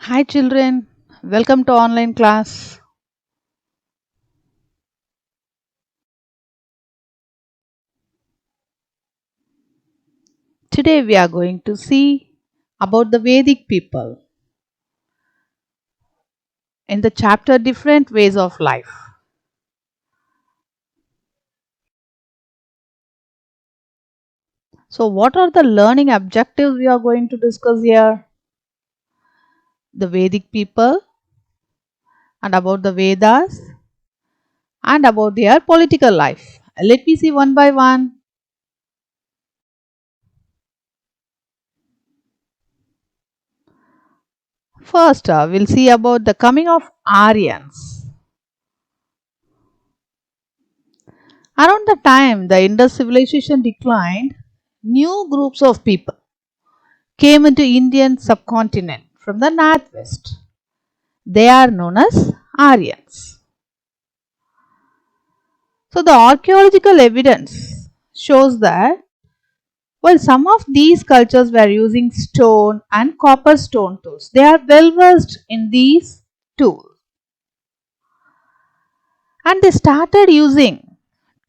Hi children, welcome to online class. Today we are going to see about the Vedic people in the chapter Different Ways of Life. So what are the learning objectives we are going to discuss here? The Vedic people and about the Vedas and about their political life. Let me see one by one. First, we'll see about the coming of Aryans. Around the time the Indus civilization declined, new groups of people came into Indian subcontinent from the northwest. They are known as Aryans. So the archaeological evidence shows that while some of these cultures were using stone and copper stone tools, they are well versed in these tools. And they started using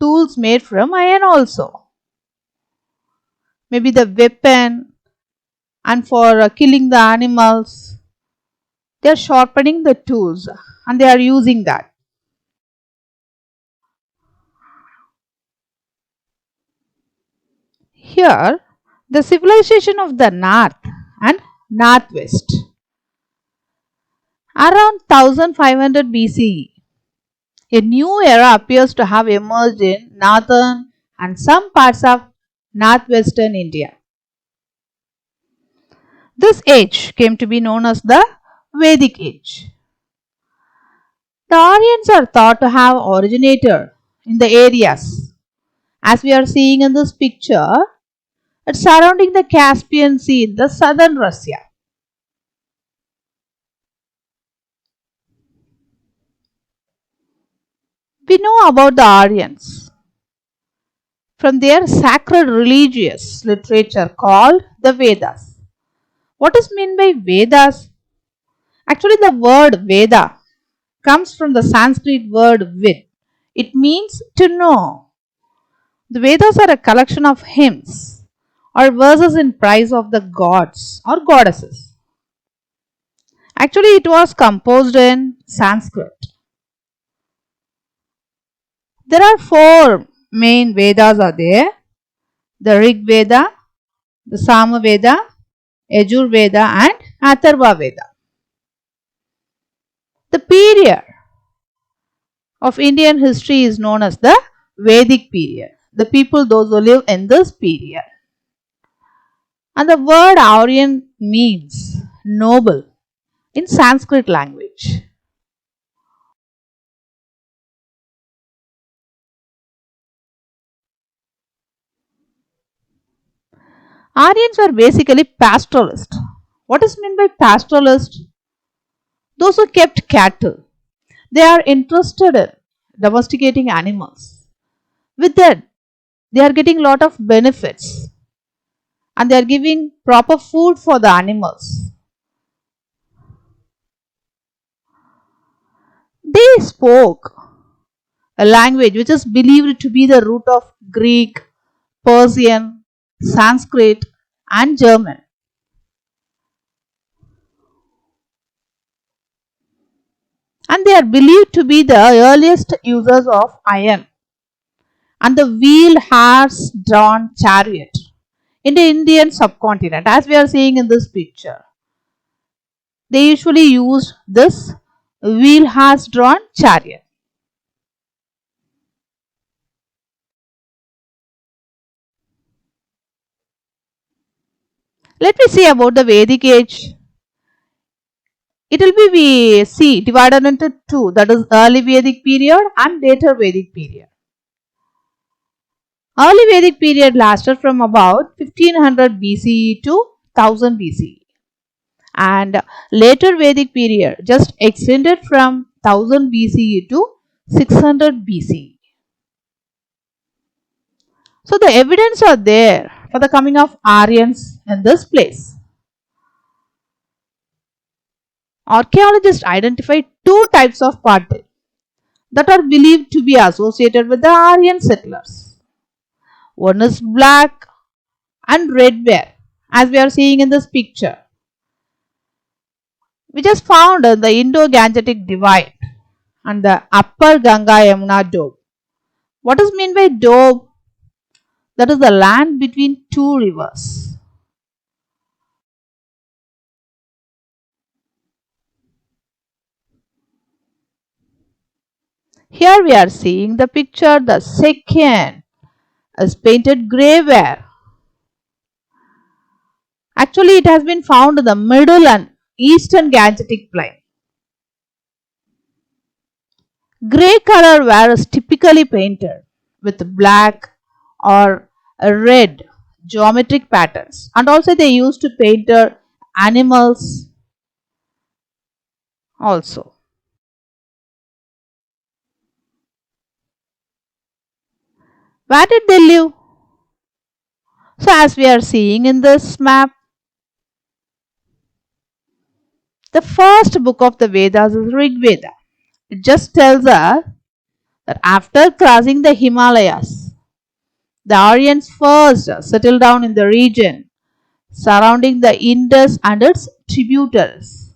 tools made from iron also. Maybe the weapon and for killing the animals. They are sharpening the tools and they are using that. Here, the civilization of the north and northwest. Around 1500 BCE, a new era appears to have emerged in northern and some parts of northwestern India. This age came to be known as the Vedic age. The Aryans are thought to have originated in the areas as we are seeing in this picture surrounding the Caspian Sea in the southern Russia. We know about the Aryans from their sacred religious literature called the Vedas. What is meant by Vedas? Actually, the word Veda comes from the Sanskrit word Vid. It means to know. The Vedas are a collection of hymns or verses in praise of the gods or goddesses. Actually, it was composed in Sanskrit. There are four main Vedas are there. The Rig Veda, the Sama Veda, Yajur Veda and Atharva Veda. The period of Indian history is known as the Vedic period. The people those who live in this period. And the word Aryan means noble in Sanskrit language. Aryans were basically pastoralists. What is meant by pastoralist? Those who kept cattle. They are interested in domesticating animals. With that, they are getting lot of benefits and they are giving proper food for the animals. They spoke a language which is believed to be the root of Greek, Persian, Sanskrit and German. And they are believed to be the earliest users of iron and the wheel horse drawn chariot in the Indian subcontinent, as we are seeing in this picture. They usually used this wheel horse drawn chariot. Let me see about the Vedic age. It will be we see divided into two, that is early Vedic period and later Vedic period. Early Vedic period lasted from about 1500 BCE to 1000 BCE, and later Vedic period just extended from 1000 BCE to 600 BCE. So the evidence are there for the coming of Aryans in this place. Archaeologists identified two types of pottery that are believed to be associated with the Aryan settlers. One is black and red ware, as we are seeing in this picture, which is found in the Indo-Gangetic Divide and the upper Ganga Yamuna Doab. What is meant by Doab? That is the land between two rivers. Here we are seeing the picture. The second is painted grey ware. Actually, it has been found in the middle and eastern Gangetic Plain. Grey color ware is typically painted with black or red geometric patterns, and also they used to paint animals also. Where did they live? So as we are seeing in this map, the first book of the Vedas is Rig Veda. It just tells us that after crossing the Himalayas, the Aryans first settled down in the region surrounding the Indus and its tributaries.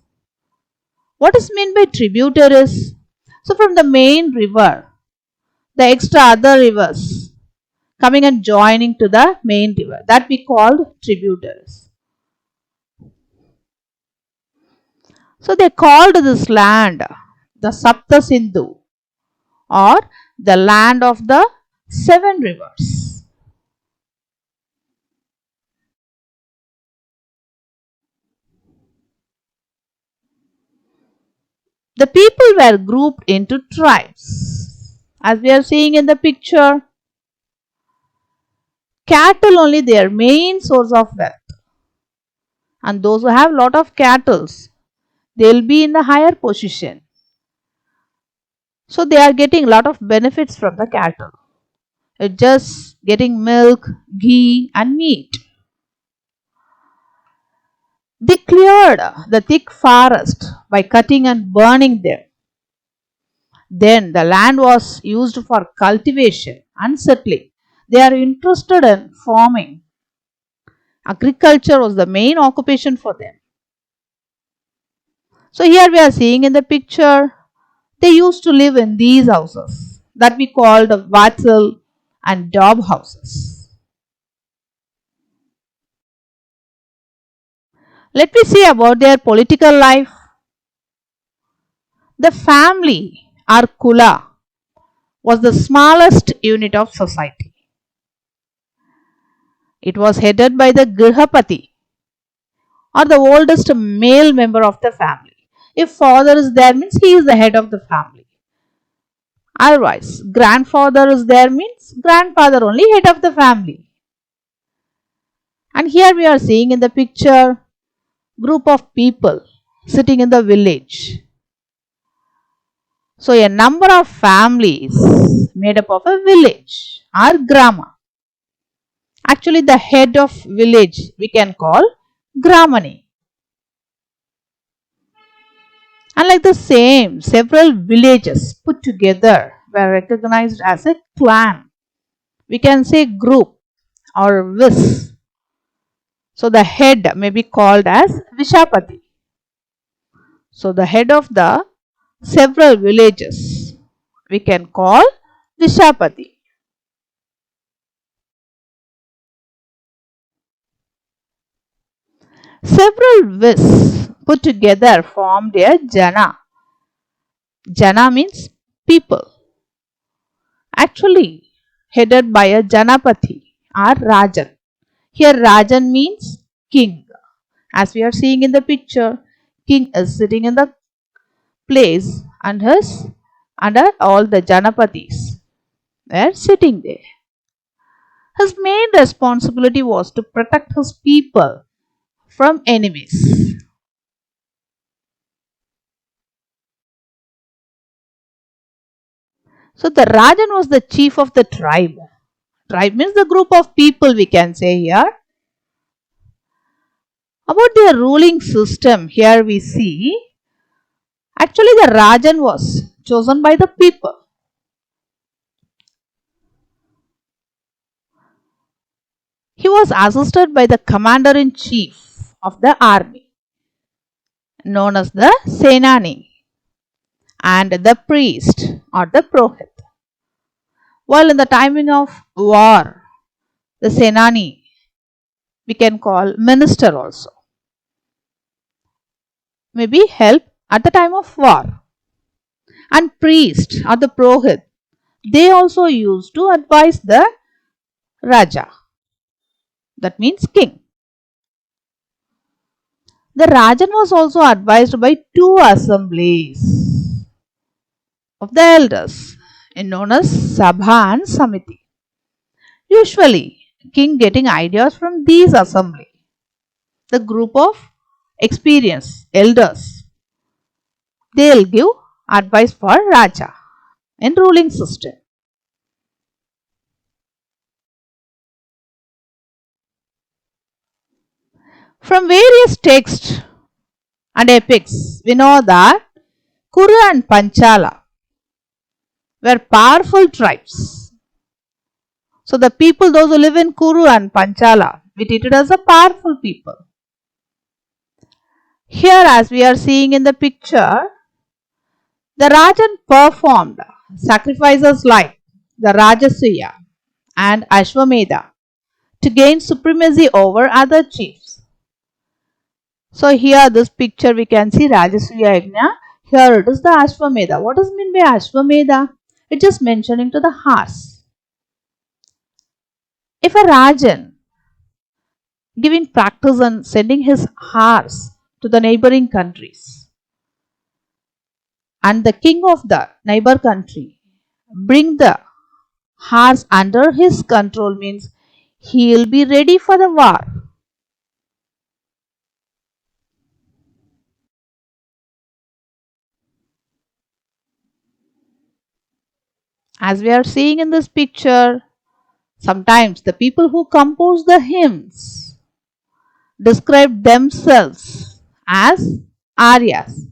What is meant by tributaries? So from the main river, the extra other rivers coming and joining to the main river, that we called tributaries. So they called this land the Sapta Sindhu, or the land of the seven rivers. The people were grouped into tribes. As we are seeing in the picture, cattle only their main source of wealth. And those who have lot of cattle, they will be in the higher position. So they are getting lot of benefits from the cattle. It's just getting milk, ghee and meat. They cleared the thick forest by cutting and burning them. Then the land was used for cultivation and settling. They are interested in farming. Agriculture was the main occupation for them. So here we are seeing in the picture, they used to live in these houses that we called Vatsal and Dob houses. Let me see about their political life. The family or Kula was the smallest unit of society. It was headed by the Grihapati, or the oldest male member of the family. If father is there, means he is the head of the family. Otherwise, grandfather is there, means grandfather only head of the family. And here we are seeing in the picture group of people sitting in the village. So a number of families made up of a village or grama. Actually, the head of village we can call Gramani. And like the same, several villages put together were recognized as a clan. We can say group or vis. So the head may be called as Vishapati. So the head of the several villages we can call Vishapati. Several vis put together formed a jana. Jana means people. Actually headed by a Janapati or Rajan. Here Rajan means king. As we are seeing in the picture, king is sitting in the place and his under all the Janapatis were sitting there. His main responsibility was to protect his people from enemies. So the Rajan was the chief of the tribe. Tribe means the group of people we can say here. About their ruling system, here we see Actually, the Rajan was chosen by the people. He was assisted by the commander-in-chief of the army, known as the Senani, and the priest or the Prohit. While in the timing of war, the Senani we can call minister also. Maybe help at the time of war. And priest or the Prohit, they also used to advise the Raja. That means king. The Rajan was also advised by two assemblies of the elders, known as Sabha and Samiti. Usually, king getting ideas from these assembly, the group of experienced elders, they'll give advice for Raja in ruling system. From various texts and epics, we know that Kuru and Panchala were powerful tribes. So the people, those who live in Kuru and Panchala, we treated as a powerful people. Here, as we are seeing in the picture, the Rajan performed sacrifices like the Rajasuya and Ashwamedha to gain supremacy over other chiefs. So here this picture we can see Rajasuya Yajna. Here it is the Ashwamedha. What does mean by Ashwamedha? It is mentioning to the horse. If a Rajan giving practice and sending his horse to the neighboring countries, and the king of the neighbor country bring the horse under his control, means he will be ready for the war. As we are seeing in this picture, sometimes the people who compose the hymns describe themselves as Aryas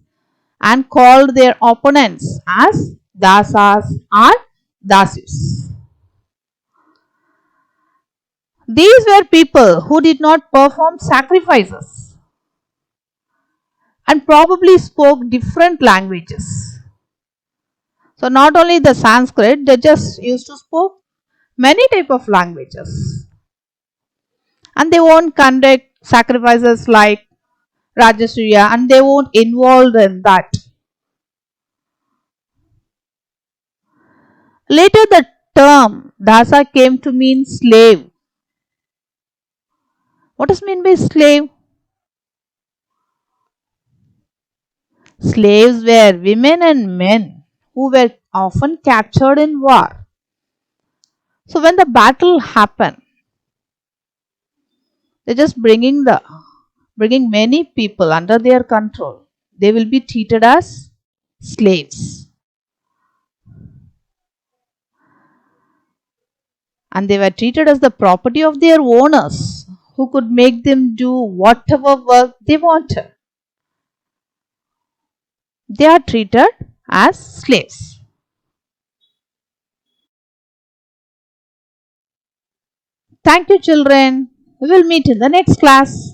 and called their opponents as Dasas or Dasis. These were people who did not perform sacrifices and probably spoke different languages. So not only the Sanskrit, they just used to speak many type of languages. And they won't conduct sacrifices like Rajasuya, and they won't involve in that. Later the term Dasa came to mean slave. What does mean by slave? Slaves were women and men who were often captured in war. So when the battle happened, they're just bringing many people under their control. They will be treated as slaves. And they were treated as the property of their owners, who could make them do whatever work they wanted. They are treated as slaves. Thank you, children. We will meet in the next class.